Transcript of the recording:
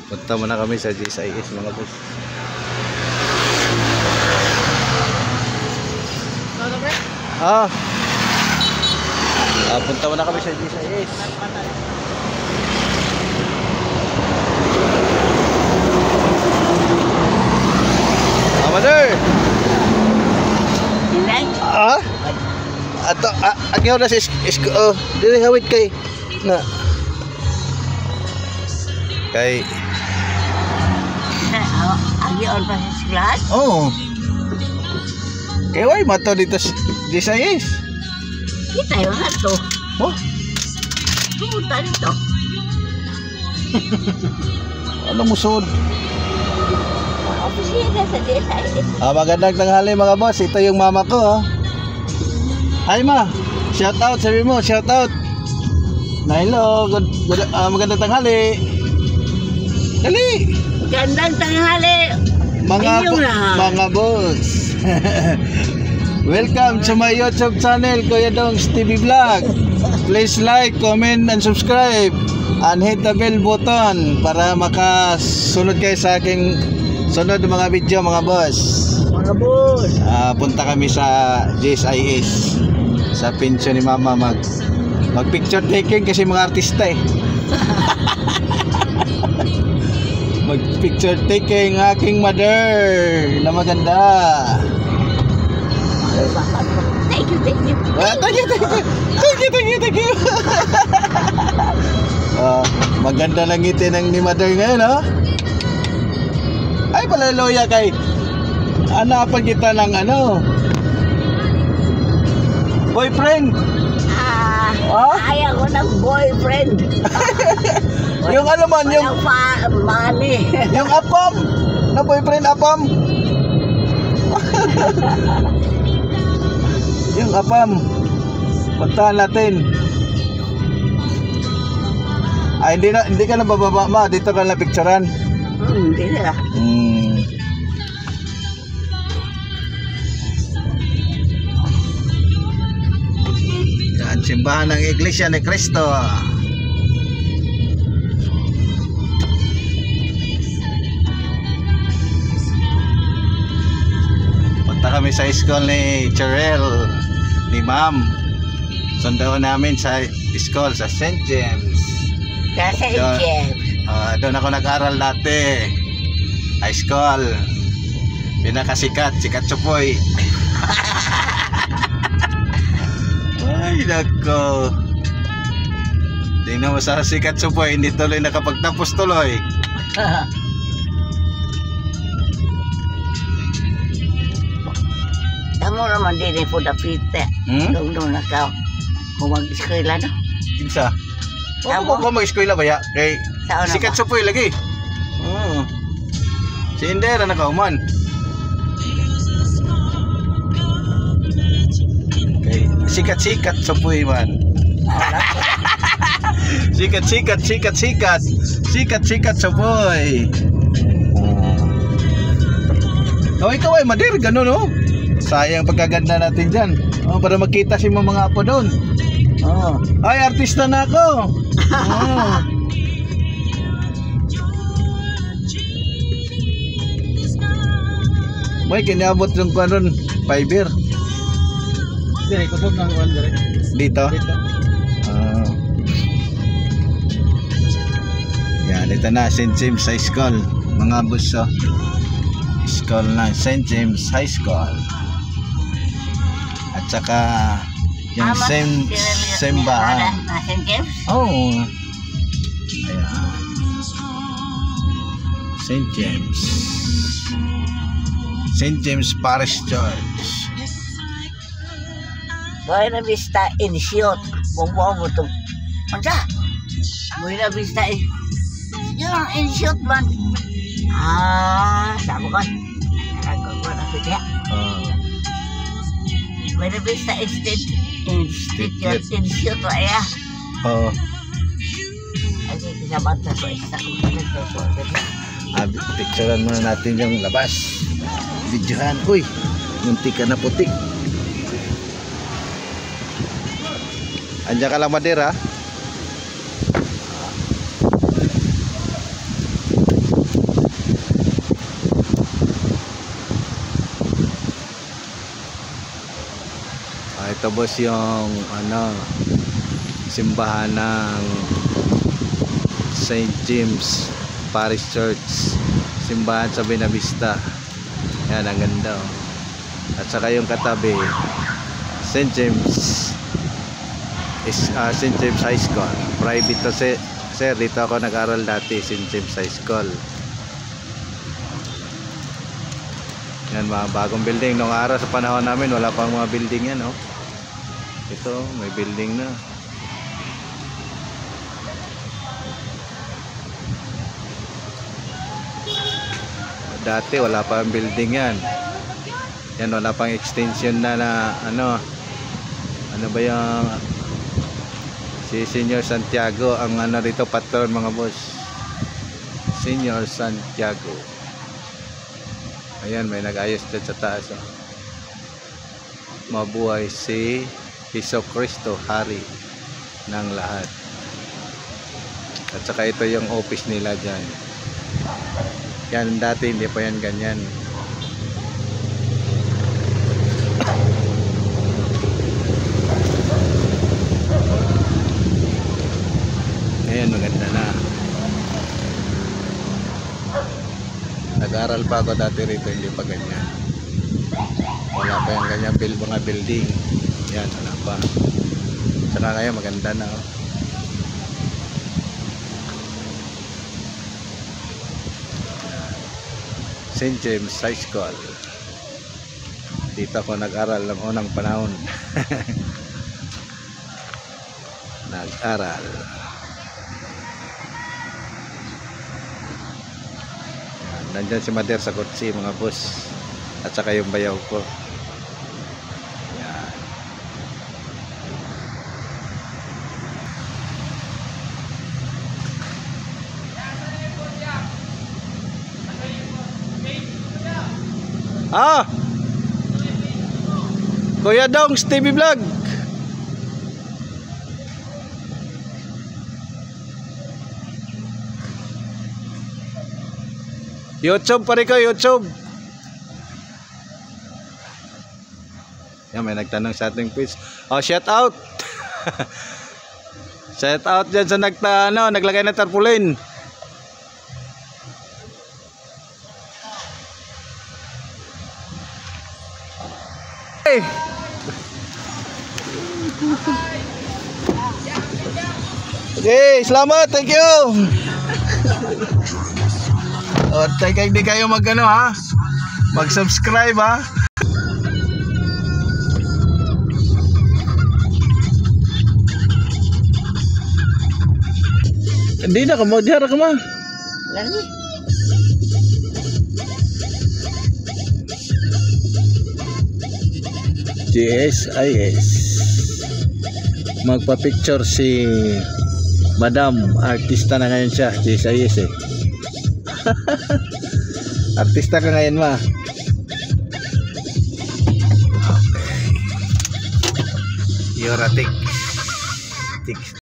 Punta muna kami sa GSIS mga boss. Punta muna kami sa GSIS. Mother. Ato agyaw na si dili hawid kay na kay agyaw pa sa silat. Kay way mato dito di sa is. Kita yo na to. Pumunta dito. Ano musod? Opisina sa GSIS. Magandang tanghali mga boss. Ito yung mama ko. Hi ma. Shout out sabi mo, shout out. Na hello, magandang tanghali. Dali. Magandang tanghali. Mga boss. Welcome to my YouTube channel, Kuya Dongs TV Vlog. Please like, comment, and subscribe. And hit the bell button para makasunod kayo sa aking sunod mga video mga boss. Mga boss. Punta kami sa GSIS sa pensyon ni mama mag picture taking kasi mga artista mag picture taking aking mother na maganda. Thank you. Thank you. Maganda lang ngiti ng ni mother ngayon Ay pala loya kay hanapan kita ng boyfriend. Ayaw ko ng boyfriend. Yung man yung money. Yung apam na boyfriend apam. Yung apam. Puntahan natin. Hindi ka na bababa ma, dito ka na picturean. Hindi na. Yan, simbahan ng Iglesia ni Cristo. Punta kami sa school ni Cherel, ni Ma'am. Sundo namin sa school sa St. James. Sa St. James. Doon ako nag-aral dati. High school. Pinakasikat, sikat Chupoy. Ay, nako. Tingnan mo sa sikat Chupoy, hindi tuloy nakapagtapos tuloy. Tamo naman din po na pita. Doon na ka. Humag-eskwela no? Kinsa? Ako ko mag-eskwela ba ya? Kay sikat Chupoy lagi. Si Indera nakauman. Kay sikat Chupoy man. Sikat Chupoy. Ikaw ay madir gano'n sayang pagkaganda natin dyan para makita si mga apo doon. Ay artista na ako. May kiniabot yung kanon fiber. Dire kusog nang kuan dire. Dito. Yan, ito na St. James High School mga buso. School na St. James High School. At saka yung same bahan. St. James? Ayan. St. James. St. James Parish Church. Buena Vista Institute. Buong mo ito. Manda? Buena Vista yung Institute man. Sabi ko. Nagkakaroon ko na pwede. Buena Vista Institute ba ya? Ay, kisabat na so. Picturean muna natin yung labas. Videohan. Uy, munti ka na putik. Andiyan ka lang Madera. Ito boss yung simbahan ng St. James Parish Church, simbahan sa Buenavista. Yan, ang ganda oh. At saka yung katabi St. James St. James High School, private to sir, dito ako nag-aral dati, St. James High School. Yan, mga bagong building. Nung araw sa panahon namin wala pang mga building yan oh. Ito may building na. Dati wala pang building yan. Yan, wala pang extension na ano ba yung si Senior Santiago ang dito patron mga boss. Senior Santiago. Ayan, may nag-ayos dyan sa taas oh. Mabuhay si Hesus Kristo, Hari ng lahat. At saka ito yung office nila dyan. Yan, dati hindi pa yan ganyan. Ayan, maganda na. Nag-aral pa ako dati rito, hindi pa ganyan. Wala pa yung ganyan mga building. Yan, wala pa. Tsaka ngayon maganda na oh. St. James High School. Dito ako nag-aral ng unang panahon. Nag-aral. Nandyan si Mader sa kotse mga boss. At saka yung bayaw ko. Yan. Kuya Dongs TV Vlog. YouTube pa rin ko, YouTube. Yan, may nagtanong sa ating page. Oh, shout out. Shout out dyan sa naglagay ng tarpaulin. Hey. Okay, salamat, thank you. O, teka, hindi kayo mag-subscribe ha. Hindi na ka mo, diara ka ma. Lagi. GSIS. Magpa-picture si Madam, artista na ngayon siya, GSIS eh. Artista ka ngayon ma. Okay. You're a tick.